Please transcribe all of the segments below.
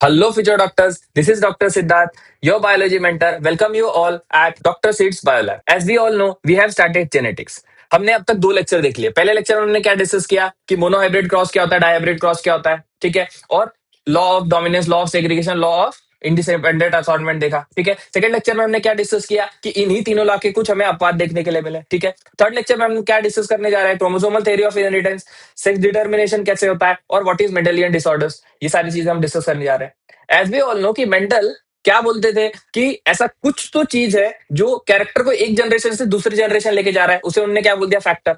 Hello, future doctors. This is Dr. Siddharth, your biology mentor. Welcome you all at Dr. Seed's Biolab. As we all know, we have started genetics. हमने अब तक दो lecture देख लिए। पहले lecture में हमने क्या डिस्कस किया कि मोनोहाइब्रिड क्रॉस क्या होता है, डायहाइब्रिड क्रॉस क्या होता है, ठीक है, और law of dominance, law of segregation, law of independent assortment देखा, ठीक है। सेकंड लेक्चर में हमने क्या डिस्कस किया कि इन्हीं तीनों लॉ के कुछ हमें अपवाद देखने के लिए मिले, ठीक है। थर्ड लेक्चर में हम क्या डिस्कस करने जा रहे हैं, chromosomal theory of inheritance, sex determination कैसे होता है और व्हाट इज मेंडेलियन डिसऑर्डर्स, ये सारी चीजें हम डिस्कस करने जा रहे हैं। एज वी ऑल नो कि मेंडल क्या बोलते थे कि ऐसा कुछ तो चीज है जो कैरेक्टर को एक जनरेशन से दूसरी जनरेशन लेके जा रहा है, उसे उन्होंने क्या बोल दिया, फैक्टर।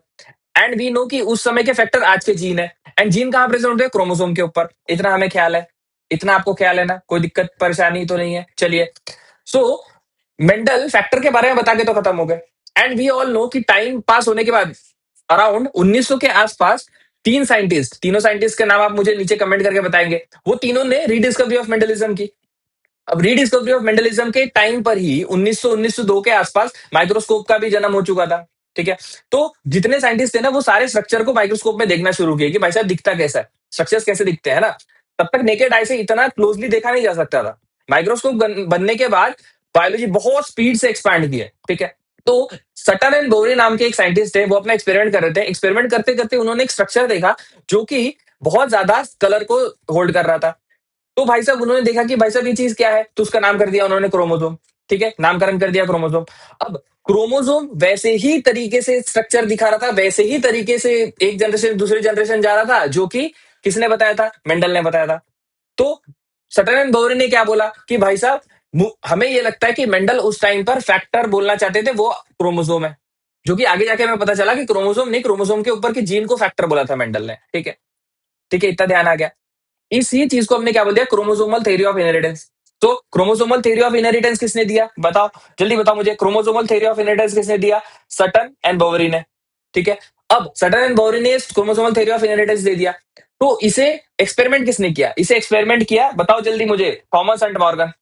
एंड वी नो कि उस समय के फैक्टर आज के जीन है। एंड जीन कहां प्रेजेंट होते हैं, क्रोमोसोम के ऊपर। इतना हमें ख्याल है, इतना आपको ख्याल है ना, कोई दिक्कत परेशानी तो नहीं है। चलिए, सो मेंडल फैक्टर के बारे में बता के तो खत्म हो गए। एंड वी ऑल नो कि टाइम पास होने के बाद अराउंड 1900 के आसपास तीन साइंटिस्ट, तीनों साइंटिस्ट के नाम आप मुझे नीचे कमेंट करके बताएंगे, वो तीनों ने रीडिस्कवरी ऑफ मेंडलिज्म की। अब रीडिस्कवरी ऑफ मेंडलिज्म के टाइम पर ही 1900-1902 के आसपास माइक्रोस्कोप का भी जन्म हो चुका था, ठीक है। तो जितने साइंटिस्ट थे ना, वो सारे स्ट्रक्चर को माइक्रोस्कोप में देखना शुरू किए कि भाई साहब दिखता कैसा है, स्ट्रक्चर्स कैसे दिखते हैं ना। तब तक नेकेड आई से इतना क्लोजली देखा नहीं जा सकता था। माइक्रोस्कोप बनने के बाद बायोलॉजी बहुत स्पीड से एक्सपैंड की है, ठीक है। तो सटन एंड बोरे नाम के एक साइंटिस्ट थे, वो अपना एक्सपेरिमेंट कर रहे थे। एक्सपेरिमेंट करते करते उन्होंने एक स्ट्रक्चर देखा जो कि बहुत ज्यादा कलर को होल्ड कर रहा था। तो भाई साहब उन्होंने देखा कि भाई साहब ये चीज क्या है, तो उसका नाम कर दिया उन्होंने क्रोमोसोम, ठीक है, नामकरण कर दिया क्रोमोसोम। अब क्रोमोसोम वैसे ही तरीके से स्ट्रक्चर दिखा रहा था, वैसे ही तरीके से एक जनरेशन से दूसरी जनरेशन जा रहा था, जो कि किसने बताया था, मेंडल ने बताया था। तो सटन एंड बोरे ने क्या बोला कि भाई साहब हमें ये लगता है कि मेंडल उस टाइम पर फैक्टर बोलना चाहते थे, वो क्रोमोसोम है। जो कि आगे जाके हमें पता चला कि क्रोमोसोम नहीं, क्रोमोसोम के ऊपर की जीन को फैक्टर बोला था मेंडल ने, ठीक है। ठीक है, इतना ध्यान आ गया। इसी चीज को हमने क्या बोल दिया, क्रोमोसोमल थ्योरी ऑफ इनहेरिटेंस। तो क्रोमोसोमल थ्योरी ऑफ इनहेरिटेंस किसने दिया, बताओ, जल्दी बताओ मुझे, क्रोमोसोमल थ्योरी ऑफ इनहेरिटेंस किसने दिया, सटन एंड बोवेरी ने, ठीक है। अब सटन एंड बोवेरी ने क्रोमोसोमल थ्योरी ऑफ इनहेरिटेंस दे दिया, तो इसे एक्सपेरिमेंट किसने किया, इसे एक्सपेरिमेंट किया, बताओ जल्दी मुझे, Thomas and Morgan.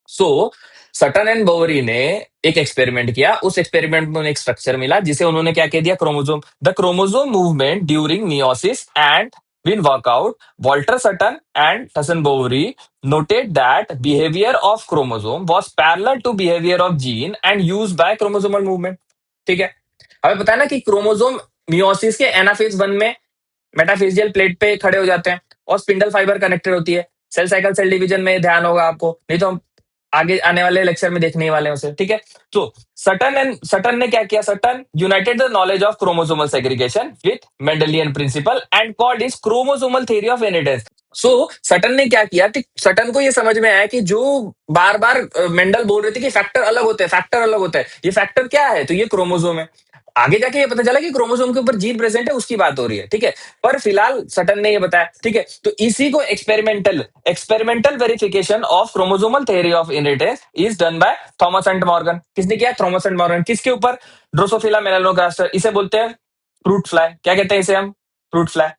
So Sutton and Boveri ने एक एक्सपेरिमेंट किया, उस एक्सपेरिमेंट में उन्हें एक स्ट्रक्चर मिला जिसे उन्होंने क्या कह दिया, chromosome. The chromosome movement during meiosis and win work out, Walter Sutton and Tuson Boveri noted that behavior of chromosome was parallel to behavior of gene and used by chromosomal movement, ठीक है। हमें पता है ना कि क्रोमोसोम मियोसिस के anaphase 1 में मेटाफेजियल plate पे खड़े हो जाते हैं और स्पिंडल फाइबर कनेक्टेड होती है। सेल साइकिल, सेल डिवीजन में ध्यान होगा आपको, नहीं तो हम आगे आने वाले लेक्चर में देखने ही वाले हैं उसे, ठीक है। तो सटन ने क्या किया, Sutton united the knowledge of chromosomal segregation with Mendelian principle and called is chromosomal theory of inheritance. So Sutton ने क्या किया कि सटन को ये समझ में आया कि जो बार बार मेंडल बोल रहे थे कि फैक्टर अलग होते हैं, फैक्टर अलग होता है, ये फैक्टर क्या है, तो ये क्रोमोसोम है। आगे जाके ये पता चला कि क्रोमोसोम के ऊपर जीन प्रेजेंट है, उसकी बात हो रही है, ठीक है। पर फिलहाल सटन ने ये बताया, ठीक है। तो इसी को experimental experimental verification of chromosomal theory of inheritance is done by Thomas and Morgan. किसने किया, थॉमस एंड मॉर्गन। किसके ऊपर, ड्रोसोफिला मेलानोगास्टर। इसे बोलते हैं फ्रूट फ्लाई। क्या कहते हैं इसे हम, फ्रूट फ्लाई।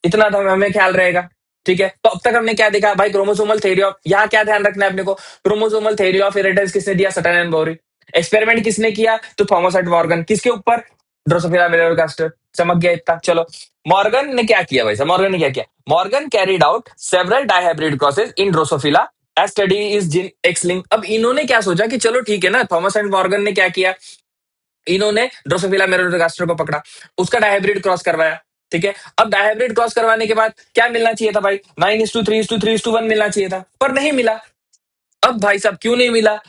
इतना तो हमें ख्याल रहेगा, ठीक है। तो अब तक हमने क्या देखा भाई, क्रोमोसोमल थ्योरी ऑफ, यहाँ क्या ध्यान रखना है अपने को, क्रोमोसोमल थ्योरी ऑफ इनहेरिटेंस किसने दिया, सटन एंड बोरी। एक्सपेरिमेंट किसने किया, तो थॉमस एंड मॉर्गन। किसके ऊपर, ड्रोसोफिला मेलानोगास्टर। चमक गया इतना, चलो। मॉर्गन ने क्या किया भाई साहब, मॉर्गन ने क्या किया, Morgan carried out several dihybrid crosses in Drosophila as study is gene X link. अब इन्होंने क्या सोचा कि चलो ठीक है ना, थॉमस एंड मॉर्गन ने क्या किया, इन्होंने ड्रोसोफिला मेलानोगास्टर को पकड़ा, उसका डायहाइब्रिड क्रॉस करवाया, ठीक है। अब डायहाइब्रिड क्रॉस करवाने के बाद क्या मिलना चाहिए था भाई, 9:3:3:1 मिलना चाहिए था, पर नहीं मिला। अब भाई साहब क्यों नहीं मिला,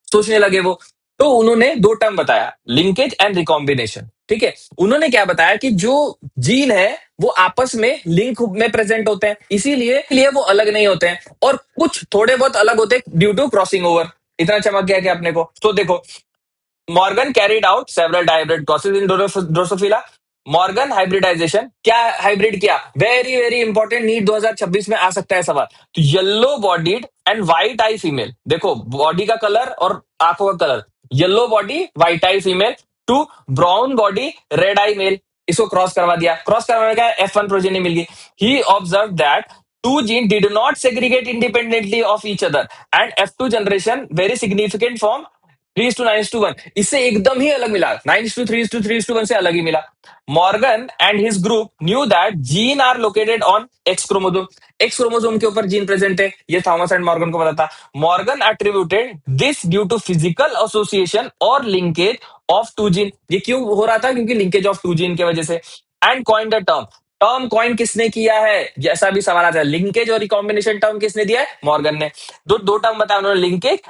सोचने लगे वो। तो उन्होंने दो टर्म बताया, लिंकेज एंड रिकॉम्बिनेशन, ठीक है। उन्होंने क्या बताया कि जो जीन है वो आपस में लिंक में प्रेजेंट होते हैं, इसीलिए वो अलग नहीं होते हैं, और कुछ थोड़े बहुत अलग होते हैं ड्यू टू क्रॉसिंग ओवर। इतना चमक गया क्या अपने को, तो देखो, Morgan carried out several dihybrid crosses in Drosophila. Morgan hybridization, क्या हाइब्रिड किया, वेरी वेरी इंपॉर्टेंट, नीट 2026 में आ सकता है सवाल। तो yellow bodied and white eye female, देखो बॉडी का कलर और आंखों का colour, yellow body white eye female to brown body red eye male, इसको क्रॉस करवा दिया। क्रॉस करवाने का F1 प्रोजेनी मिल गई। He observe that two genes did not segregate independently of each other and F2 generation very significant form 3:9:1, इससे एकदम ही अलग मिला। 9:3:3:1 से अलग ही मिला। Morgan and his group knew that gene are located on X chromosome. X chromosome के ऊपर जीन प्रेजेंट है, ये थॉमस एंड मॉर्गन को पता था। Morgan attributed this due to physical association और लिंकेज ऑफ टू जीन। ये क्यों हो रहा था? क्योंकि लिंकेज ऑफ टू जीन की वजह से। And coin the term. Term coin किसने किया है? जैसा भी सवाल आता है, लिंकेज और रिकॉम्बिनेशन टर्म किसने दिया है? मॉर्गन ने। दो दो टर्म बताया उन्होंने, linkage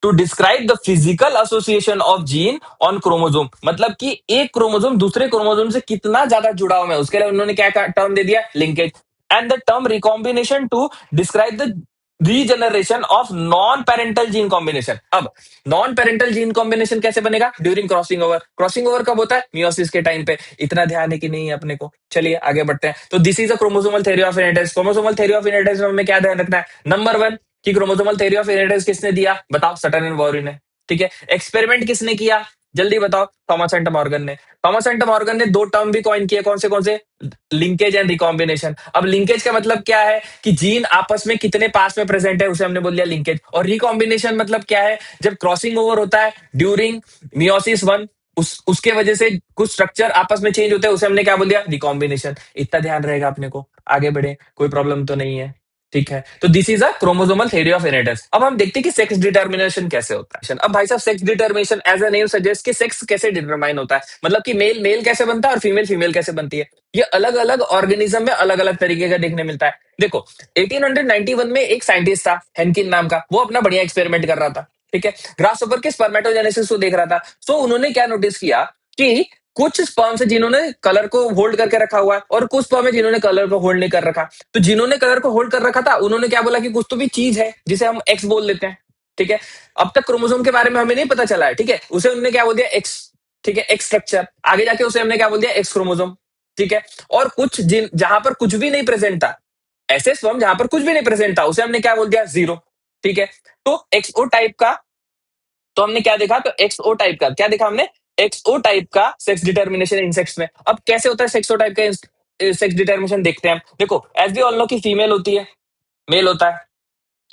to describe the physical association of gene on chromosome, मतलब कि एक क्रोमोसोम दूसरे क्रोमोसोम से कितना ज्यादा जुड़ा हुआ है, उसके लिए उन्होंने क्या टर्म दे दिया? Linkage. And the term recombination to describe the regeneration of non parental gene combination. अब नॉन पेरेंटल जीन कॉम्बिनेशन कैसे बनेगा? During crossing over. Crossing over कब होता है? मियोसिस के टाइम पे। इतना ध्यान है कि नहीं है अपने को? चलिए आगे बढ़ते हैं। तो this is a chromosomal theory of inheritance. Chromosomal theory of inheritance में हमें क्या ध्यान रखना है? नंबर वन, कि क्रोमोसोमल थ्योरी ऑफ इनहेरिटेंस किसने दिया? बताओ, सटन एंड वॉरेन ने। ठीक है। एक्सपेरिमेंट किसने किया? जल्दी बताओ। थॉमस एंड मॉर्गन ने। थॉमस एंड मॉर्गन ने दो टर्म भी कॉइन किए, कौन से? Linkage and recombination. अब लिंकेज का मतलब क्या है? कि जीन आपस में कितने पास में प्रेजेंट है, उसे हमने बोल दिया लिंकेज। और रिकॉम्बिनेशन मतलब क्या है? जब क्रॉसिंग ओवर होता है ड्यूरिंग मियोसिस वन, उसके वजह से कुछ स्ट्रक्चर आपस में चेंज होते हैं, उसे हमने क्या बोल दिया? रिकॉम्बिनेशन। इतना ध्यान रहेगा अपने को। आगे बढ़े, कोई प्रॉब्लम तो नहीं है? ठीक है। तो this is a chromosomal theory of inheritance. अब हम देखते हैं कि सेक्स डिटर्मिनेशन कैसे होता है। अब भाई साहब, sex determination as a name suggest कि सेक्स कैसे डिटरमाइन होता है, मतलब कि मेल मेल कैसे बनता है और फीमेल फीमेल कैसे बनती है। ये अलग अलग ऑर्गेनिज्म में अलग अलग तरीके का देखने मिलता है। देखो, 1891 में एक साइंटिस्ट था हेनकिन नाम का, वो अपना बढ़िया एक्सपेरिमेंट कर रहा था। ठीक है। ग्रासहोपर के स्पर्मेटोजेनेसिस को देख रहा था। तो उन्होंने क्या नोटिस किया कि कुछ स्पर्म से जिन्होंने कलर को होल्ड करके रखा हुआ है और कुछ स्पर्म है जिन्होंने कलर को होल्ड नहीं कर रखा। तो जिन्होंने कलर को होल्ड कर रखा था, उन्होंने क्या बोला कि कुछ तो भी चीज है जिसे हम एक्स बोल लेते हैं। ठीक है। अब तक क्रोमोसोम के बारे में हमें नहीं पता चला है। ठीक है। उसे उन्होंने क्या बोल दिया? एक्स। ठीक है, एक्स स्ट्रक्चर। आगे जाके उसे हमने क्या बोल दिया? X chromosome. ठीक है। और कुछ जिन जहां पर कुछ भी नहीं प्रेजेंट था, ऐसे स्पर्म जहां पर कुछ भी नहीं प्रेजेंट था, उसे हमने क्या बोल दिया? जीरो। ठीक है। तो एक्सओ टाइप का, तो हमने क्या देखा? तो एक्सओ टाइप का क्या देखा हमने? एक्सओ टाइप का सेक्स डिटर्मिनेशन इंसेक्ट्स में। अब कैसे होता है सेक्सो टाइप का सेक्स डिटर्मिनेशन? देखते हैं हम। देखो, एज वी ऑल नो कि फीमेल होती है, मेल होता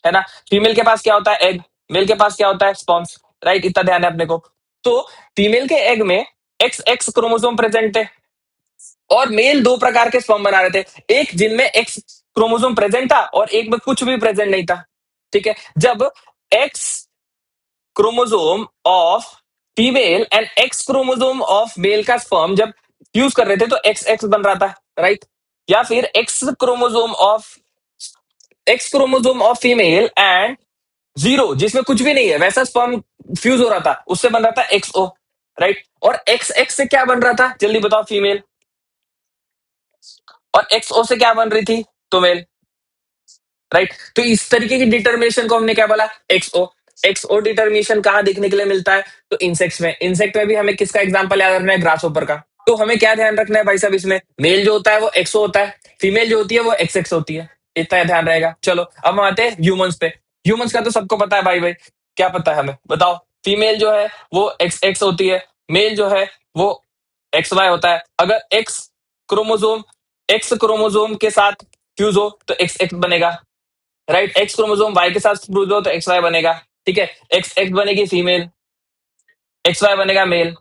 है ना? फीमेल के पास क्या होता है? एग। मेल के पास क्या होता है? स्पर्म्स। राइट, इतना ध्यान है अपने को। तो फीमेल के एग में एक्स एक्स क्रोमोसोम प्रेजेंट है और मेल दो प्रकार के स्पर्म बना रहे थे, एक जिनमें एक्स क्रोमोसोम प्रेजेंट था और एक में कुछ भी प्रेजेंट नहीं था। ठीक है। जब x chromosome of female and x chromosome of male का स्पर्म जब फ्यूज कर रहे थे, तो एक्स एक्स बन रहा था। राइट। या फिर x chromosome of female and zero, जिसमें कुछ भी नहीं है, वैसा स्पर्म फ्यूज हो रहा था, उससे बन रहा था एक्सओ। राइट। और एक्स एक्स से क्या बन रहा था? जल्दी बताओ। फीमेल। और एक्सओ से क्या बन रही थी? तो मेल। राइट। तो इस तरीके की डिटर्मिनेशन को हमने क्या बोला? एक्सओ। एक्सओ डिटर्मिनेशन कहां देखने के लिए मिलता है? तो इंसेक्ट्स में। इंसेक्ट में भी हमें किसका एग्जांपल याद रखना है? ग्रासहोपर का। तो हमें क्या ध्यान रखना है भाई साहब इसमें? मेल जो होता है वो एक्सओ होता है, फीमेल जो होती है वो एक्स एक्स होती है। इतना ध्यान रहेगा। चलो अब हम आते हैं ह्यूमंस पे। ह्यूमंस का तो सबको पता है भाई भाई। क्या पता है हमें? बताओ। फीमेल जो है वो एक्स एक्स होती है, मेल जो है वो एक्स वाई होता है। अगर क्रोमोसोम एक्स क्रोमोसोम के साथ फ्यूज हो तो एक्स एक्स बनेगा। राइट। एक्स क्रोमोसोम वाई के साथ फ्यूज हो तो एक्स वाई बनेगा। ठीक है। एक्स एक्स बनेगी फीमेल, एक्स वाई बनेगा मेल।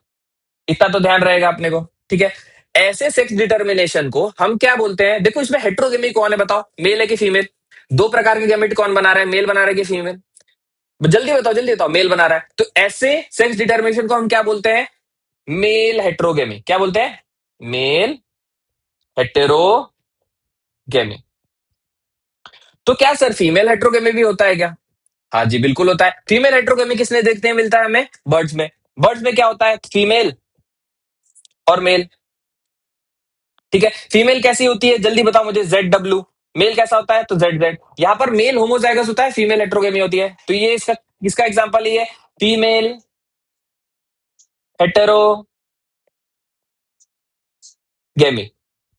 इतना तो ध्यान रहेगा अपने को। ठीक है। ऐसे सेक्स डिटर्मिनेशन को हम क्या बोलते हैं? देखो, इसमें हेट्रोगेमी कौन है बताओ? मेल है कि फीमेल? दो प्रकार के गैमेट कौन बना रहा है? मेल बना रहा है कि फीमेल? जल्दी बताओ, जल्दी बताओ। मेल बना रहा है। तो ऐसे सेक्स डिटर्मिनेशन को हम क्या बोलते हैं? मेल हेट्रोगेमी। क्या बोलते हैं? मेल हेटेरोगेमी। तो क्या सर फीमेल हेट्रोगेमी भी होता है क्या? हाँ जी, बिल्कुल होता है। फीमेल हेट्रोगेमी किसने देखने में मिलता है हमें? बर्ड्स में। बर्ड्स में क्या होता है? फीमेल और मेल। ठीक है। फीमेल कैसी होती है? जल्दी बताओ मुझे। Z W. मेल कैसा होता है? तो जेड जेड। यहां पर मेल होमोजाइगस होता है, फीमेल हेट्रोगेमी होती है। तो ये इसका किसका एग्जांपल ये है? फीमेल हेटेरोगेमी।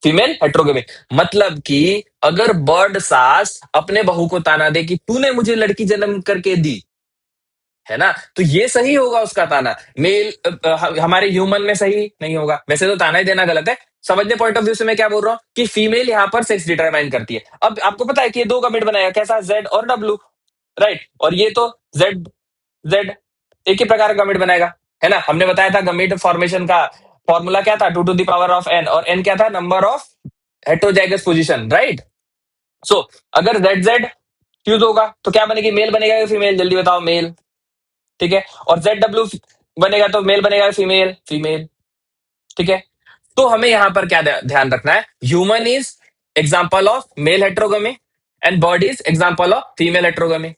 फीमेल हेट्रोगेमी। मतलब कि अगर बर्ड सास अपने बहू को ताना दे कि तूने मुझे लड़की जन्म करके दी, है ना, तो ये सही होगा उसका ताना। मेल हमारे ह्यूमन में सही नहीं होगा। वैसे तो ताना ही देना गलत है। समझने पॉइंट ऑफ व्यू से मैं क्या बोल रहा हूँ कि फीमेल यहाँ पर सेक्स डिटरमाइन करती है। अब आपको पता है कि ये दो कमेंट बनाएगा कैसा? जेड और डब्ल्यू। राइट। और ये तो जेड जेड। एक ही प्रकार का गमीट बनाएगा, है ना। हमने बताया था गमीट फॉर्मेशन का फॉर्मूला क्या था, 2 to the power of n, और n क्या था, number of heterozygous position, right. So अगर जेड जेड फ्यूज होगा तो क्या बनेगी, मेल बनेगा या फीमेल, जल्दी बताओ, मेल, ठीक है। और जेड डब्ल्यू बनेगा तो मेल बनेगा या फीमेल, फीमेल, ठीक है। तो हमें यहां पर क्या ध्यान रखना है, human is example of male heterogamy and body is example of female heterogamy.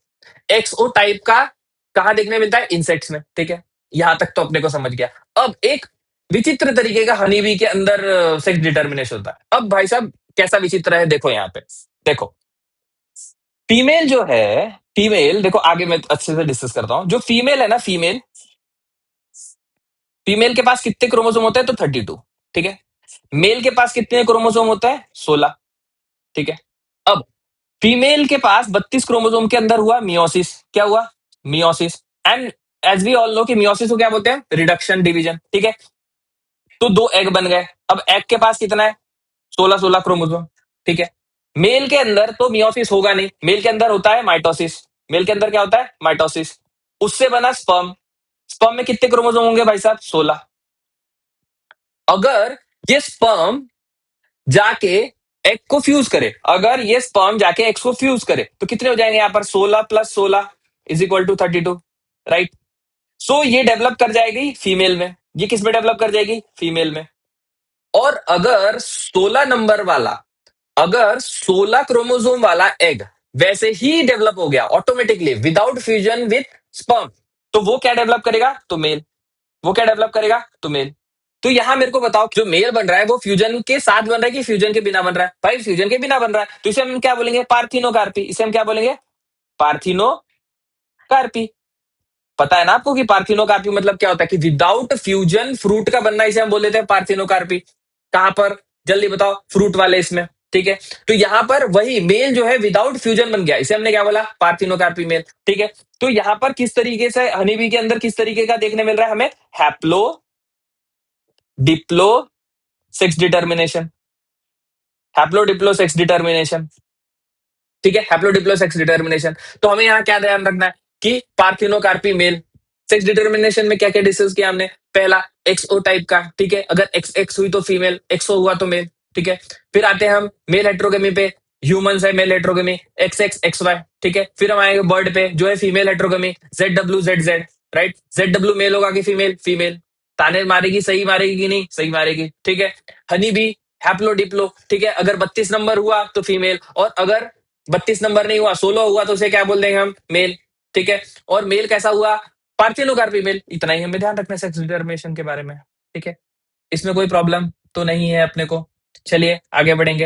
XO type का कहां देखने मिलता है, इंसेक्ट्स में, ठीक है। यहां तक तो अपने को समझ गया। अब एक विचित्र तरीके का हनी बी के अंदर सेक्स डिटर्मिनेशन होता है। अब भाई साहब कैसा विचित्र है, देखो यहाँ पे, देखो फीमेल जो है, फीमेल देखो, आगे मैं अच्छे से डिस्कस करता हूं। जो फीमेल है ना, फीमेल, फीमेल के पास कितने क्रोमोसोम होते हैं, तो 32, ठीक है। मेल के पास कितने क्रोमोसोम होते हैं, 16, ठीक है। अब फीमेल के पास 32 क्रोमोसोम के अंदर हुआ मियोसिस, क्या हुआ, meiosis. And as we all know कि मियोसिस को क्या बोलते हैं, रिडक्शन डिवीजन, ठीक है। तो दो एग बन गए। अब एग के पास कितना है, 16 क्रोमोसोम, ठीक है। मेल के अंदर तो मियोसिस होगा नहीं, मेल के अंदर होता है माइटोसिस। मेल के अंदर क्या होता है, माइटोसिस। उससे बना स्पर्म। स्पर्म में कितने क्रोमोसोम होंगे भाई साहब, 16। अगर ये स्पर्म जाके एग को फ्यूज करे, अगर ये स्पर्म जाके एग को फ्यूज करे तो कितने हो जाएंगे यहाँ पर, 16 + 16 = 32, राइट। सो ये डेवलप कर जाएगी फीमेल में। ये किस में डेवलप कर जाएगी, फीमेल में। और अगर 16 नंबर वाला, अगर 16 क्रोमोसोम वाला एग वैसे ही डेवलप हो गया automatically without fusion with sperm, तो वो क्या डेवलप करेगा, तो मेल। वो क्या डेवलप करेगा, तो मेल। तो यहां मेरे को बताओ, जो मेल बन रहा है वो फ्यूजन के साथ बन रहा है कि फ्यूजन के बिना बन रहा है, भाई फ्यूजन के बिना बन रहा है। तो इसे हम क्या बोलेंगे, पार्थिनोकार्पी। इसे हम क्या बोलेंगे, पार्थिनोकार्पी। पता है ना आपको कि पार्थिनोकार्पी मतलब क्या होता है, कि विदाउट फ्यूजन फ्रूट का बनना, इसे हम बोल देते हैं पार्थिनोकार्पी। कहां पर, जल्दी बताओ, फ्रूट वाले इसमें, ठीक है। तो यहां पर वही मेल जो है विदाउट फ्यूजन बन गया, इसे हमने क्या बोला, पार्थिनोकार्पी मेल, ठीक है। तो यहां पर किस तरीके से हनीबी के अंदर किस तरीके का देखने मिल रहा है हमें, haplo diplo sex determination, haplodiplo sex determination, ठीक है। Haplodiplo sex determination. तो हमें यहाँ क्या ध्यान रखना है कि पार्थिनोकार्पी मेल। सेक्स डिटर्मिनेशन में क्या क्या डिस्कस किया हमने, पहला एक्सओ टाइप का, ठीक है। अगर एक्स एक्स हुई तो फीमेल, एक्सओ हुआ तो मेल, ठीक है। फिर आते हैं हम मेल हेट्रोगेमी पे, ह्यूमंस है male heterogamy, X X X Y, ठीक है। फिर हम आएंगे बर्ड पे जो है female heterogamy, Z W Z Z, right. Z W male होगा कि फीमेल, फीमेल। ताने मारेगी, सही मारेगी कि नहीं, सही मारेगी, ठीक है। हनी बी हैप्लो डिप्लो, ठीक है। अगर 32 नंबर हुआ तो फीमेल, और अगर 32 नंबर नहीं हुआ, 16 हुआ, तो उसे क्या बोल देंगे हम, मेल, ठीक है। और मेल कैसा हुआ, पार्थिनोकार्पी मेल। इतना ही हमें ध्यान रखना है सेक्स डिटर्मिनेशन के बारे में, ठीक है। इसमें कोई प्रॉब्लम तो नहीं है अपने को। चलिए आगे बढ़ेंगे।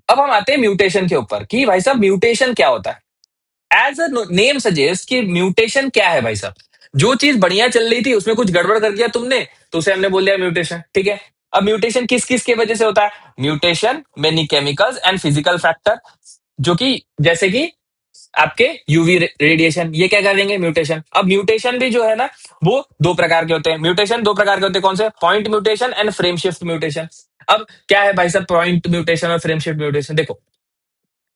अब हम आते हैं म्यूटेशन के ऊपर, कि भाई साहब म्यूटेशन क्या होता है। एज अ नेम सजेस्ट कि म्यूटेशन क्या है भाई साहब, जो चीज बढ़िया चल रही थी उसमें कुछ गड़बड़ कर दिया तुमने, तो उसे हमने बोल दिया म्यूटेशन, ठीक है। अब म्यूटेशन किस किस की वजह से होता है, mutation many chemicals and physical factor, जो कि जैसे कि आपके यूवी रेडिएशन, ये क्या करेंगे, म्यूटेशन। अब म्यूटेशन भी जो है ना, वो दो प्रकार के होते हैं। म्यूटेशन दो प्रकार के होते हैं, कौन से, point mutation and frame shift mutation. अब क्या है भाई साहब पॉइंट म्यूटेशन और फ्रेम शिफ्ट म्यूटेशन, देखो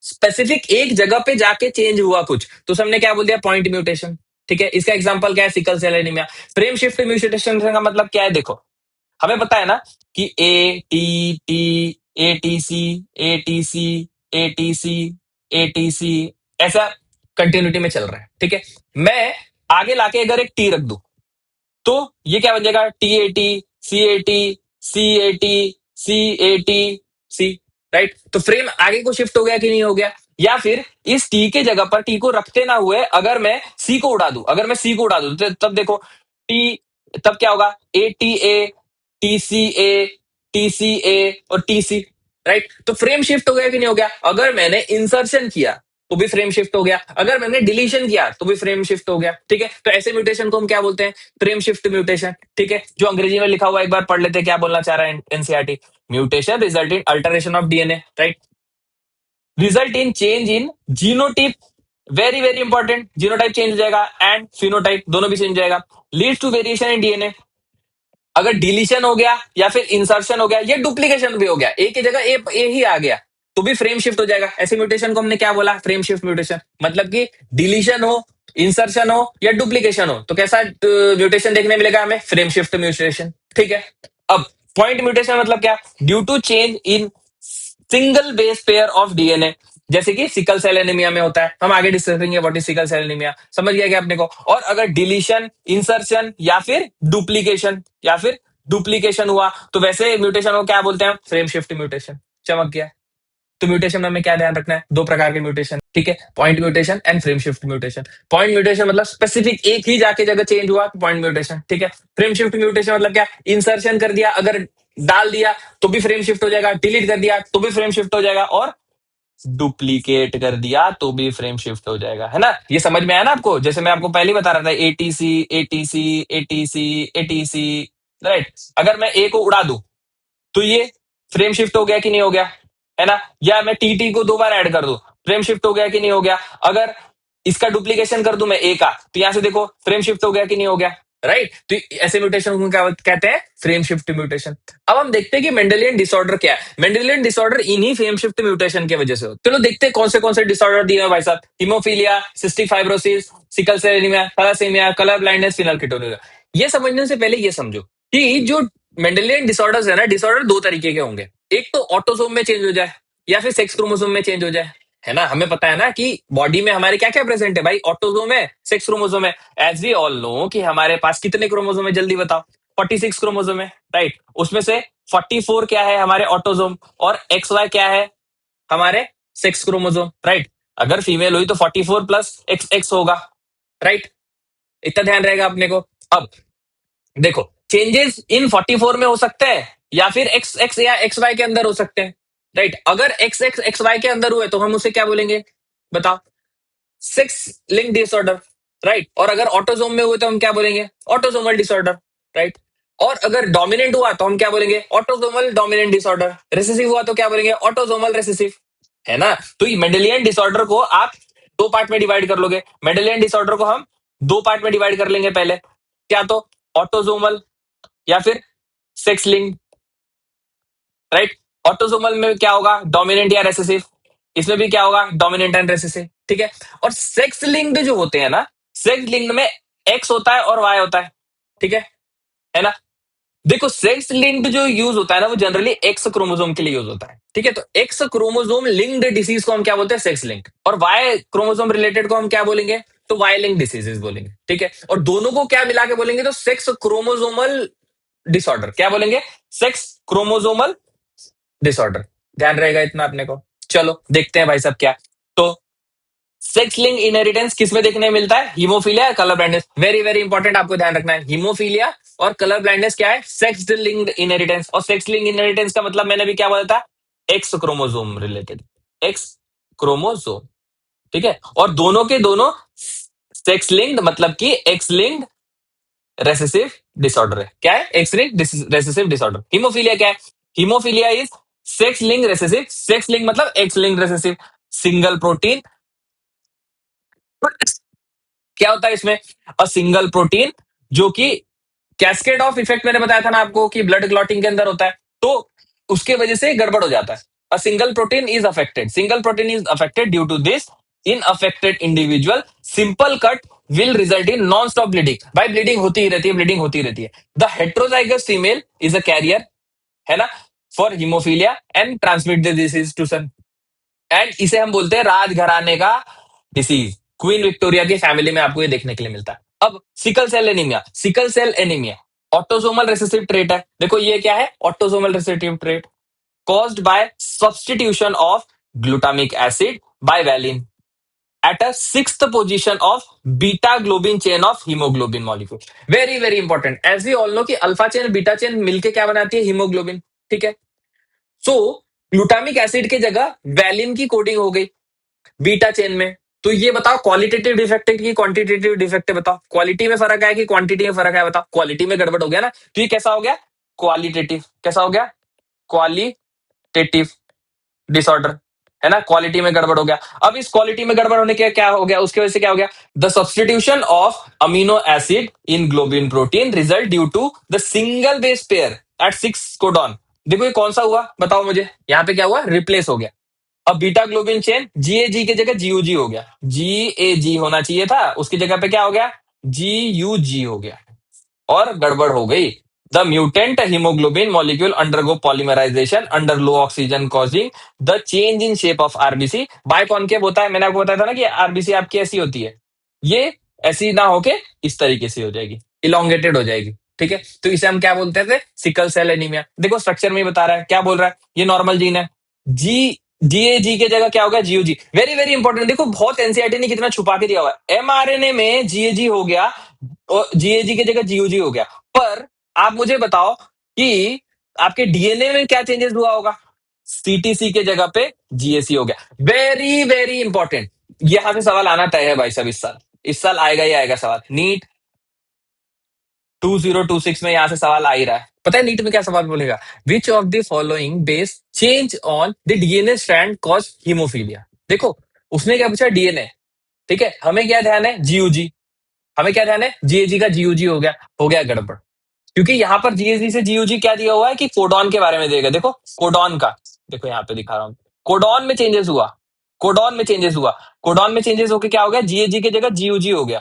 स्पेसिफिक एक जगह पे जाके चेंज हुआ कुछ, तो हमने क्या बोल दिया, पॉइंट म्यूटेशन, ठीक है। इसका एग्जांपल क्या है, sickle cell anaemia. Frame shift mutation का मतलब क्या है, देखो हमें पता है ना कि A T T A T C A T C A T C A T C, ऐसा कंटिन्यूटी में चल रहा है, ठीक है। मैं आगे लाके अगर एक टी रख दूं, तो ये क्या बन जाएगा, T A T C A T C A T C A T C, right. तो फ्रेम आगे को शिफ्ट हो गया कि नहीं हो गया। या फिर इस टी के जगह पर टी को रखते ना हुए अगर मैं सी को उड़ा दूं, अगर मैं सी को उड़ा दूं, तो तब देखो टी, तब क्या होगा, A T A T C A T C A और टी सी, राइट। तो फ्रेम शिफ्ट हो गया कि नहीं हो गया। अगर मैंने इंसर्शन किया तो भी फ्रेम शिफ्ट हो गया, अगर मैंने डिलीशन किया तो भी फ्रेम शिफ्ट हो गया, ठीक है। तो ऐसे म्यूटेशन को हम क्या बोलते हैं, फ्रेम शिफ्ट म्यूटेशन, ठीक है। जो अंग्रेजी में लिखा हुआ एक बार पढ़ लेते हैं, क्या बोलना चाह रहा है NCERT, mutation result in alteration of DNA, right, result in change in genotype, very very important, genotype change हो जाएगा एंड फिनोटाइप दोनों भी चेंज हो जाएगा, leads to variation in DNA. अगर डिलीशन हो गया या फिर इंसर्शन हो गया या डुप्लीकेशन भी हो गया, ए की जगह ए ही आ गया, तो भी फ्रेम शिफ्ट हो जाएगा। ऐसे म्यूटेशन को हमने क्या बोला, फ्रेम शिफ्ट म्यूटेशन। मतलब कि डिलीशन हो इंसर्शन हो या डुप्लीकेशन हो तो कैसा म्यूटेशन देखने मिलेगा हमें? Frame shift mutation. ठीक है। अब पॉइंट म्यूटेशन मतलब क्या? Due to change in single base pair of DNA, जैसे कि सिकल सेल एनीमिया में होता है। हम आगे डिस्कस करेंगे what is sickle cell anaemia, समझ गया क्या अपने को? और अगर डिलीशन, इंसर्शन या फिर डुप्लीकेशन हुआ तो वैसे म्यूटेशन को क्या बोलते हैं? Frame shift mutation. चमक गया। तो म्यूटेशन में हमें क्या ध्यान रखना है? दो प्रकार के म्यूटेशन, ठीक है, point mutation and frame shift mutation. Point mutation मतलब स्पेसिफिक एक ही जाके जगह चेंज हुआ तो पॉइंट म्यूटेशन, ठीक है। फ्रेम शिफ्ट म्यूटेशन मतलब क्या? इंसर्शन कर दिया, अगर डाल दिया तो भी फ्रेम शिफ्ट हो जाएगा, डिलीट कर दिया तो भी फ्रेम शिफ्ट हो जाएगा, और डुप्लीकेट कर दिया तो भी फ्रेम शिफ्ट हो जाएगा, है ना? ये समझ में आया ना आपको? जैसे मैं आपको पहले ही बता रहा था, ATC ATC ATC ATC, right. अगर मैं ए को उड़ा दूं तो ये फ्रेम शिफ्ट हो गया कि नहीं हो गया, है ना? या मैं टीटी को दो बार ऐड कर दूं, फ्रेम शिफ्ट हो गया कि नहीं हो गया? अगर इसका डुप्लीकेशन कर दूं मैं ए का, तो यहां से देखो फ्रेम शिफ्ट हो गया कि नहीं हो गया, राइट? तो ऐसे म्यूटेशन को क्या कहते हैं? Frame shift mutation. अब हम देखते हैं कि मेंडेलियन डिसऑर्डर क्या है। मेंडेलियन डिसऑर्डर इन्हीं फ्रेम शिफ्ट म्यूटेशन की वजह से होता है। चलो देखते हैं कौन से डिसऑर्डर दिए हैं भाई साहब। Haemophilia, cystic fibrosis, sickle cell anaemia, thalassaemia, colour blindness, phenylketonuria. ये समझने से पहले ये समझो कि जो मेंडेलियन डिसऑर्डर्स है ना, डिसऑर्डर दो तरीके के होंगे। एक तो ऑटोसोम में चेंज हो जाए या फिर सेक्स क्रोमोसोम में चेंज हो जाए, है ना? हमें पता है ना कि बॉडी में हमारे क्या क्या प्रेजेंट है भाई? ऑटोसोम है, सेक्स क्रोमोसोम है। एज वी ऑल नो कि हमारे पास कितने क्रोमोसोम है, जल्दी बताओ? 46 क्रोमोसोम है, राइट। उसमें से 44 क्या है? हमारे ऑटोसोम। और एक्स वाई क्या है? हमारे सेक्स क्रोमोसोम, राइट। अगर फीमेल हुई तो 44 प्लस एक्स एक्स होगा, राइट। इतना ध्यान रहेगा अपने को। अब देखो, चेंजेस इन 44 में हो सकते हैं या फिर एक्स एक्स या एक्स वाई के अंदर हो सकते हैं, राइट। अगर एक्स एक्स एक्स वाई के अंदर हुए तो हम उसे क्या बोलेंगे? बताओ? Sex link disorder, right. और अगर ऑटोसोम में हुए तो हम क्या बोलेंगे? Autosomal disorder, right. और अगर डोमिनेंट हुआ तो हम क्या बोलेंगे? Autosomal dominant disorder. रिसेसिव हुआ तो क्या बोलेंगे? ऑटोसोमल रिसेसिव, है ना? तो ये मेंडेलियन डिसऑर्डर को आप दो पार्ट में डिवाइड कर लोगे। मेंडेलियन डिसऑर्डर को हम दो पार्ट में डिवाइड कर लेंगे पहले, क्या तो ऑटोसोमल या फिर सेक्स लिंक, राइट। ऑटोसोमल में क्या होगा? डोमिनेंट या रेसेसिव। इसमें भी क्या होगा? डोमिनेंट एंड रेसेसिव, ठीक है। और सेक्स लिंक्ड जो होते हैं ना, सेक्स लिंक्ड में एक्स होता है और वाई होता है, ठीक है ना? देखो, सेक्स लिंक्ड जो यूज होता है ना, वो जनरली एक्स क्रोमोसोम के लिए यूज होता है, ठीक है। तो एक्स क्रोमोसोम लिंक्ड डिसीज को हम क्या बोलते हैं? Sex linked. और वाई क्रोमोसोम रिलेटेड को हम क्या बोलेंगे? तो वाई लिंक डिसीजेस बोलेंगे, ठीक है। और दोनों को क्या मिला के बोलेंगे? तो सेक्स क्रोमोसोमल डिसऑर्डर। क्या बोलेंगे? Sex chromosomal disorder. ध्यान रहेगा इतना अपने को। चलो देखते हैं भाई साहब क्या। तो सेक्स लिंक इनहेरिटेंस किसमें देखने मिलता है? Haemophilia, colour blindness. Very very important, आपको ध्यान रखना है। हीमोफीलिया और कलर ब्लाइंडनेस क्या है? Sex linked inheritance. और सेक्स लिंक इनहेरिटेंस का मतलब मैंने भी क्या बोला था? X chromosome related, x chromosome, ठीक है। और दोनों के दोनों सेक्स लिंक्ड मतलब कि एक्स लिंक्ड रेसेसिव डिसऑर्डर है। क्या है? X linked recessive disorder. Haemophilia क्या है? Haemophilia is sex link recessive. Sex link मतलब X link recessive. Single protein. क्या होता है इसमें? अ सिंगल प्रोटीन जो कि कैस्केड ऑफ इफेक्ट, मैंने बताया था ना आपको कि ब्लड क्लॉटिंग के अंदर होता है, तो उसके वजह से गड़बड़ हो जाता है। A single protein is affected, single protein is affected due to this in affected individual simple cut will result in non stop bleeding. भाई ब्लीडिंग होती ही रहती है, ब्लीडिंग होती ही रहती है। The heterozygous female is a carrier, है ना, for haemophilia and transmit the disease to son. And इसे हम बोलते हैं राजघराने का डिसीज। क्वीन विक्टोरिया की फैमिली में आपको ये देखने के लिए मिलता है। अब sickle cell anaemia, sickle cell anaemia autosomal recessive trait है। देखो ये क्या है? Autosomal recessive trait caused by substitution of glutamic acid by valine at a sixth position of beta globin chain of hemoglobin molecule. Very very important, as we all know कि alpha chain beta chain मिलके क्या बनाती है? Haemoglobin, ठीक है। सो glutamic acid की जगह valine की कोडिंग हो गई बीटा चेन में। तो ये बताओ क्वालिटेटिव डिफेक्ट है कि क्वांटिटेटिव डिफेक्ट है? बताओ, क्वालिटी में फर्क है कि क्वांटिटी में फर्क है? बताओ। क्वालिटी में गड़बड़ हो गया ना, तो ये कैसा हो गया? क्वालिटेटिव। कैसा हो गया? क्वालिटेटिव डिसऑर्डर, है ना। क्वालिटी में गड़बड़ हो गया। अब इस क्वालिटी में गड़बड़ होने के क्या हो गया? उसकी वजह से क्या हो गया? The substitution of amino acid in globin protein result due to the single base pair at 6 codon. देखो ये कौन सा हुआ? बताओ मुझे। यहां पे क्या हुआ? रिप्लेस हो गया। अब बीटा ग्लोबिन चेन जीएजी की जगह जीयूजी हो गया, जीएजी होना चाहिए था, उसकी जगह पे क्या हो गया, जीयूजी हो गया, और गड़बड़ हो गई। The mutant haemoglobin molecule undergo polymerisation under low oxygen causing the change in shape of RBC. Biconcave होता है, मैंने आपको बताया था ना कि आरबीसी आपकी ऐसी होती है, ये ऐसी ना होके इस तरीके से हो जाएगी, इलोंगेटेड हो जाएगी। ठीक है, तो इसे हम क्या बोलते थे, सिकल सेल एनीमिया। देखो स्ट्रक्चर में ही बता रहा है, क्या बोल रहा है, ये नॉर्मल जीन है, जी जीएजी के जगह क्या होगा, जीओजी। वेरी वेरी इंपॉर्टेंट, देखो बहुत एनसीईआरटी ने कितना छुपा के दिया हुआ है, एमआरएनए में जीएजी हो गया और जीएजी की जगह जीओजी हो गया, पर आप मुझे बताओ कि आपके डीएनए में क्या चेंजेस हुआ होगा, सीटीसी के जगह पे जीएसी हो गया। वेरी वेरी इंपॉर्टेंट, यहां से सवाल आना तय है भाई साहब, इस साल आएगा ही आएगा सवाल, नीट 2026 में यहां से सवाल आ ही रहा है। पता है नीट में क्या सवाल बोलेगा, which of the following base change on the DNA strand cause haemophilia. देखो उसने क्या पूछा, डीएनए, ठीक है, हमें क्या ध्यान है, जीओजी, हमें क्या ध्यान है, जीएजी का जीओजी हो गया गड़बड़, क्योंकि यहाँ पर जीएजी से जीओजी क्या दिया हुआ है कि कोडॉन के बारे में देगा। देखो कोडॉन का, देखो यहाँ पे दिखा रहा हूं, कोडॉन में चेंजेस हुआ, कोडॉन में चेंजेस हुआ, कोडॉन में चेंजेस होकर क्या हो गया, जीएजी की जगह जीओजी हो गया,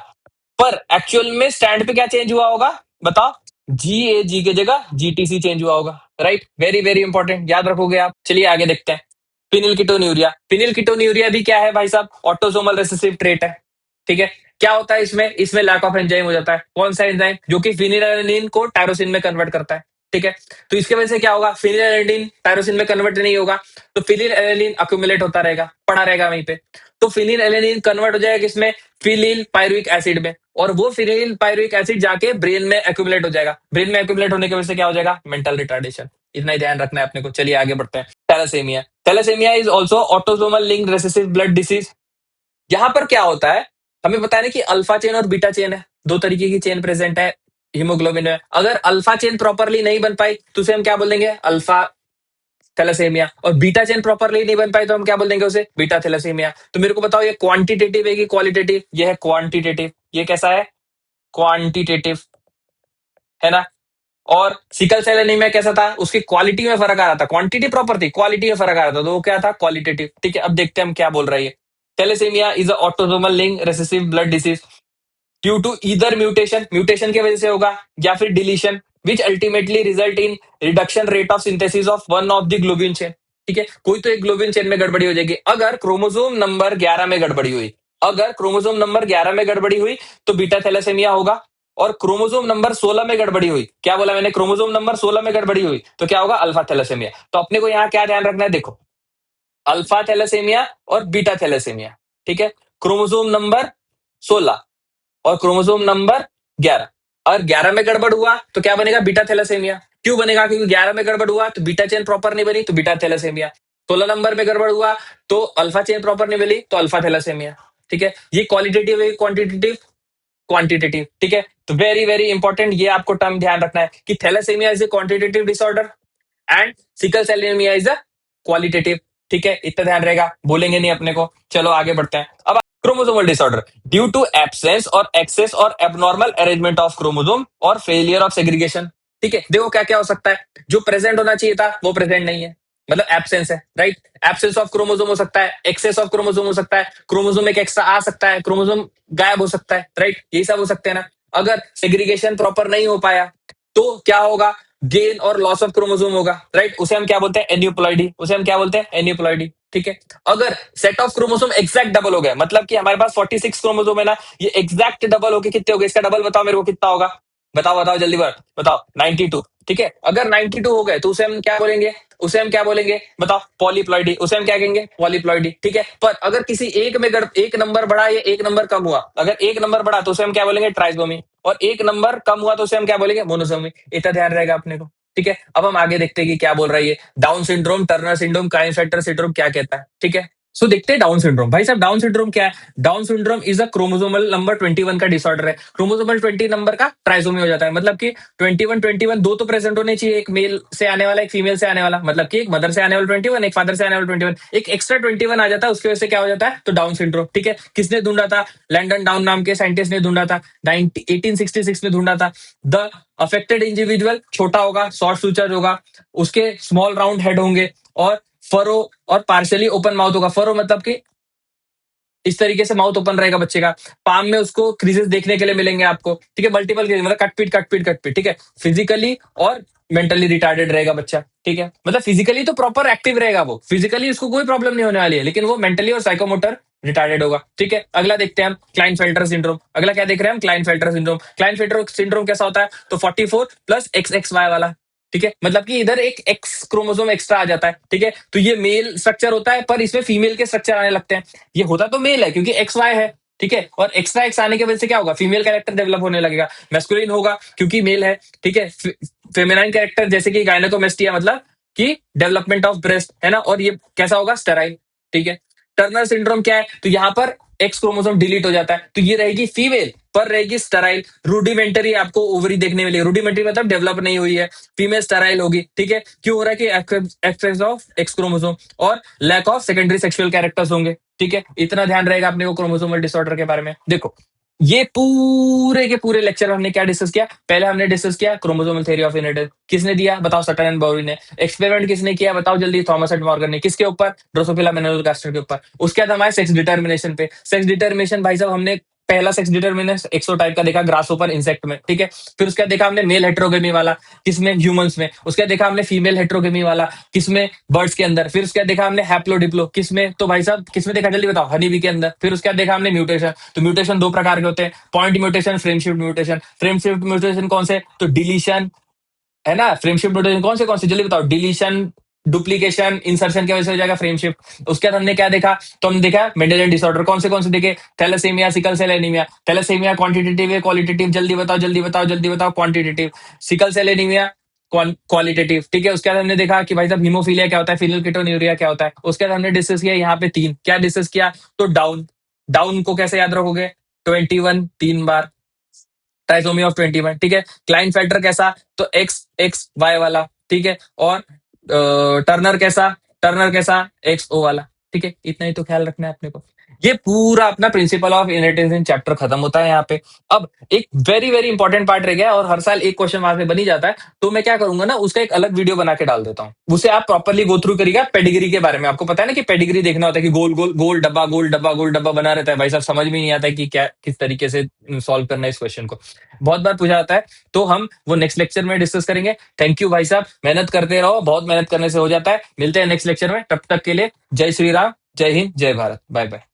पर एक्चुअल में स्टैंड पे क्या चेंज हुआ होगा, बताओ, जीएजी की जगह जीटीसी चेंज हुआ होगा। राइट, वेरी वेरी इंपॉर्टेंट, याद रखोगे आप। चलिए आगे देखते हैं, फिनिलकीटोन्यूरिया। फिनिलकीटोन्यूरिया भी क्या है भाई साहब, ऑटोसोमल रिसेसिव ट्रेट है। ठीक है, क्या होता है इसमें, इसमें लैक ऑफ एंजाइम हो जाता है, कौन सा एंजाइम, जो कि फिनिलएलनिन को टायरोसिन में कन्वर्ट करता है। ठीक है, तो इसके वजह से क्या होगा, फिनिलएलनिन टायरोसिन में कन्वर्ट नहीं होगा, तो फिनिलएलनिन अक्यूमुलेट होता रहेगा, पड़ा रहेगा वहीं पे, तो फिनिलएलनिन कन्वर्ट हो जाएगा किसमें, फिनिल पायरुविक एसिड में, और वो फिनिल पायरुविक एसिड जाके ब्रेन में एक्यूमुलेट हो जाएगा, ब्रेन में एक्यूमुलेट होने की वजह से क्या हो जाएगा, मेंटल रिटार्डेशन। इतना ही ध्यान रखना है अपने को। चलिए आगे बढ़ते हैं, thalassaemia. Thalassaemia is also autosomal linked recessive blood disease. यहां पर क्या होता है, हमें पता है ना कि अल्फा चेन और बीटा चेन है, दो तरीके की चेन प्रेजेंट है हीमोग्लोबिन में। अगर अल्फा चेन प्रॉपरली नहीं बन पाई तो उसे हम क्या बोलेंगे, अल्फा थैलेसेमिया, और बीटा चेन प्रॉपरली नहीं बन पाई तो हम क्या बोल देंगे उसे, बीटा थैलेसेमिया। तो मेरे को बताओ ये क्वांटिटेटिव है कि क्वालिटेटिव, ये है क्वांटिटेटिव, ये कैसा है, क्वांटिटेटिव, है ना। और सिकल सेल एनीमिया कैसा था, उसकी क्वालिटी में फर्क आ रहा था, क्वांटिटी प्रॉपर थी, क्वालिटी में फर्क आ रहा था, तो वो क्या था, क्वालिटेटिव। ठीक है, अब देखते हैं हम क्या बोल रही है। Thalassaemia is a autosomal link recessive blood disease due to either mutation, mutation की वजह से होगा, या फिर deletion, which ultimately result in reduction rate of synthesis of one of the globin chain. ठीक है, कोई तो एक ग्लोबिन चेन में गड़बड़ी हो जाएगी, अगर क्रोमोसोम नंबर 11 में गड़बड़ी हुई, अगर क्रोमोसोम नंबर 11 में गड़बड़ी हुई तो बीटा थैलेसेमिया होगा, और क्रोमोसोम नंबर 16 में गड़बड़ी हुई, क्या बोला मैंने, क्रोमोसोम नंबर 16 में गड़बड़ी हुई तो क्या होगा, अल्फा थैलेसेमिया। तो अपने को यहाँ क्या ध्यान रखना है, देखो अल्फा थैलेसेमिया और बीटा थैलेसेमिया। ठीक है, क्रोमोसोम नंबर 16 और क्रोमोसोम नंबर 11, और 11 में गड़बड़ हुआ तो क्या बनेगा, बीटा थैलेसेमिया। क्यों बनेगा, क्योंकि 11 में गड़बड़ हुआ तो बीटा चेन प्रॉपर नहीं बनी तो बीटा थैलेसेमिया, 16 नंबर में गड़बड़ हुआ तो अल्फा चेन प्रॉपर नहीं मिली तो अल्फा थैलेसेमिया। ठीक है, ये क्वालिटेटिव है, क्वांटिटेटिव, क्वांटिटेटिव। ठीक है, तो वेरी वेरी इंपॉर्टेंट, ये आपको टर्म ध्यान रखना है कि thalassaemia is a quantitative disorder and sickle cell anaemia is a qualitative. ठीक है, इतना ध्यान रहेगा, बोलेंगे नहीं अपने को। चलो आगे बढ़ते हैं। अब chromosomal disorder due to absence और एक्सेस और एबनॉर्मल अरेंजमेंट ऑफ क्रोमोसोम और फेलियर ऑफ सेग्रीगेशन। ठीक है, देखो क्या क्या हो सकता है, जो प्रेजेंट होना चाहिए था वो प्रेजेंट नहीं है, मतलब एब्सेंस है। राइट, एब्सेंस ऑफ क्रोमोसोम हो सकता है, एक्सेस ऑफ क्रोमोसोम हो सकता है, क्रोमोसोम एक एक्स्ट्रा आ सकता है, क्रोमोसोम गायब हो सकता है। राइट, यही सब हो सकते हैं ना। अगर सेग्रीगेशन प्रॉपर नहीं हो पाया तो क्या होगा, गेन और लॉस ऑफ क्रोमोसोम होगा। राइट, उसे हम क्या बोलते हैं, एन्यूप्लॉइडी, उसे हम क्या बोलते हैं, एन्यूप्लॉइडी। ठीक है, अगर set of chromosome exact double हो गए, मतलब कि हमारे पास 46 क्रोमोसोम है ना, ये एग्जैक्ट डबल होके कितने हो गए, इसका डबल बताओ मेरे को कितना होगा, बताओ बताओ जल्दी बताओ, 92। ठीक है, अगर 92 हो गए तो उसे हम क्या बोलेंगे, उसे हम क्या बोलेंगे, बताओ, पॉलीप्लॉइडी, उसे हम क्या कहेंगे, पॉलीप्लॉइडी। ठीक है, पर अगर किसी एक में एक नंबर बढ़ा या एक नंबर कम हुआ, अगर एक नंबर बढ़ा तो उसे हम क्या बोलेंगे, ट्राइसोमी, और एक नंबर कम हुआ तो उसे हम क्या बोलेंगे, मोनोसोमी। इतना ध्यान रहेगा अपने को। ठीक है, अब हम आगे देखते हैं कि क्या बोल रहा है ये, Down syndrome, Turner syndrome, Klinefelter syndrome क्या कहता है। ठीक है, सो देखते हैं डाउन सिंड्रोम। भाई साहब डाउन सिंड्रोम क्या है, down syndrome is a chromosomal number 21 का डिसऑर्डर है, क्रोमोसोमल 20 नंबर का ट्राइसोमी हो जाता है, मतलब कि 21 दो तो प्रेजेंट होने चाहिए, एक मेल से आने वाला, एक फीमेल से आने वाला, मतलब कि एक मदर से आने वाला 21, एक फादर से आने वाला 21, एक एक्स्ट्रा 21 आ जाता है, उसकी वजह से क्या हो जाता है, तो डाउन सिंड्रोम। ठीक है, किसने ढूंढा था, लैंडन डाउन नाम के साइंटिस्ट ने ढूंढा था, 1866 में ढूंढा था। द अफेक्टेड इंडिविजुअल छोटा होगा, शॉर्ट सूचर होगा, उसके स्मॉल राउंड हेड होंगे, और फरो और पार्शियली ओपन माउथ होगा। फरो मतलब कि इस तरीके से माउथ ओपन रहेगा बच्चे का। पाम में उसको क्रीजेस देखने के लिए मिलेंगे आपको, ठीक है, मल्टीपल क्रीज, मतलब कटपीट कटपीट कटपीट, ठीक है। फिजिकली और मेंटली रिटार्डेड रहेगा बच्चा, ठीक है, मतलब फिजिकली तो प्रॉपर एक्टिव रहेगा वो, फिजिकली उसको कोई प्रॉब्लम नहीं होने वाली है, लेकिन वो मेंटली और साइकोमोटर रिटार्डेड होगा, ठीक है। अगला देखते हैं हम क्लाइनफेल्टर सिंड्रोम। अगला क्या देख रहे हैं हम? Klinefelter syndrome. क्लाइनफेल्टर सिंड्रोम कैसा होता है? तो 44 प्लस XXY वाला, ठीक है, मतलब कि इधर एक एक्स क्रोमोसोम एक्स्ट्रा आ जाता है, ठीक है। तो ये मेल स्ट्रक्चर होता है, पर इसमें फीमेल के स्ट्रक्चर आने लगते हैं। ये होता तो मेल है क्योंकि XY है, ठीक है, और एक्स्ट्रा एक्स आने की वजह से क्या होगा? फीमेल कैरेक्टर डेवलप होने लगेगा। मैस्कुलिन होगा क्योंकि मेल है, ठीक है। फेमिनाइन कैरेक्टर जैसे कि गायनेकोमेस्टिया, मतलब कि डेवलपमेंट ऑफ ब्रेस्ट, है ना। और ये कैसा होगा? स्टेराइल, ठीक है। टर्नर सिंड्रोम क्या है? तो यहाँ पर एक्स क्रोमोसोम डिलीट हो जाता है, तो ये रहेगी फीमेल पर रहेगी स्टेराइल। रूडिमेंटरी आपको ओवरी देखने मिलेगी, रूडिमेंटरी मतलब डेवलप नहीं हुई है, फीमेल स्टेराइल होगी, ठीक है। क्यों हो रहा है? कि एक्सेस ऑफ एक्स क्रोमोसोम और lack of secondary sexual characters होंगे, ठीक है। इतना ध्यान रहेगा अपने को क्रोमोसोमल डिसऑर्डर के बारे में। देखो, ये पूरे के पूरे लेक्चर में हमने क्या डिस्कस किया? पहले हमने डिस्कस किया क्रोमोसोमल थ्योरी ऑफ इनहेरिटेंस। किसने दिया? बताओ, सटन एंड बाउरी ने। एक्सपेरिमेंट किसने किया? बताओ जल्दी, थॉमस एंड मॉर्गन ने। किसके ऊपर? ड्रोसोफिला मेनोलकास्टर के ऊपर। उसके बाद हमारे सेक्स डिटर्मिनेशन पे। सेक्स डिटर्मिनेशन भाई साहब, हमने पहला सेक्स डिटर्मिनेशन एक्सो टाइप का देखा, ग्रास ओपर इंसेक्ट में, ठीक है। फिर उसके बाद देखा हमने मेल हेट्रोगेमी वाला, किसमें? ह्यूमंस में। उसके बाद देखा हमने फीमेल हेट्रोगेमी वाला, किसमें? बर्ड्स के अंदर। फिर उसके बाद देखा हमने हैप्लोडिप्लो, किसमें? तो भाई साहब किसमें देखा? जल्दी बताओ। हनी बी के अंदर। फिर उसके बाद देखा हमने म्यूटेशन। तो म्यूटेशन दो प्रकार के होते हैं, point mutation, frame shift mutation. Frame shift mutation कौन से? तो डिलीशन, है ना। फ्रेम शिफ्ट म्यूटेशन कौन से जल्दी बताओ? डिलीशन, डुप्लीकेशन, इंसर्शन की वजह से हो जाएगा फ्रेम शिफ्ट। उसके बाद हमने क्या देखा? तो हमने देखा मेंडेलियन डिसऑर्डर। कौन से देखे? Thalassaemia, sickle cell anaemia. Thalassaemia quantitative है क्वालिटेटिव? जल्दी बताओ जल्दी बताओ जल्दी बताओ। Quantitative. Sickle cell anaemia qualitative, ठीक है। उसके बाद हमने देखा कि भाई साहब हीमोफीलिया क्या होता है, फिनलकीटोन्यूरिया क्या होता है। उसके बाद हमने डिस्कस किया यहाँ पे तीन, क्या डिस्कस किया? तो डाउन। डाउन को कैसे याद रखोगे? 21 तीन बार, ट्राइसोमी ऑफ 21, ठीक है। क्लाइन फैक्टर कैसा? तो एक्स एक्स वाई वाला, ठीक है। और टर्नर कैसा? टर्नर कैसा? एक्स ओ वाला, ठीक है। इतना ही तो ख्याल रखना है अपने को। ये पूरा अपना प्रिंसिपल ऑफ इनहेरिटेंस चैप्टर खत्म होता है यहाँ पे। अब एक वेरी वेरी इंपॉर्टेंट पार्ट रह गया है, और हर साल एक क्वेश्चन वहां से बन ही जाता है, तो मैं क्या करूंगा ना, उसका एक अलग वीडियो बना के डाल देता हूँ। उसे आप प्रॉपरली गो थ्रू करिएगा। पेडिग्री के बारे में आपको पता है ना कि पेडिग्री देखना होता है कि गोल गोल गोल डब्बा गोल डब्बा गोल डब्बा बना रहता है, भाई साहब समझ में नहीं आता है कि क्या किस तरीके से सॉल्व करना है इस क्वेश्चन को। बहुत बार पूछा जाता है, तो हम वो नेक्स्ट लेक्चर में डिस्कस करेंगे। थैंक यू भाई साहब, मेहनत करते रहो, बहुत मेहनत करने से हो जाता है। मिलते हैं नेक्स्ट लेक्चर में, तब तक के लिए जय श्री राम, जय हिंद, जय भारत, बाय बाय।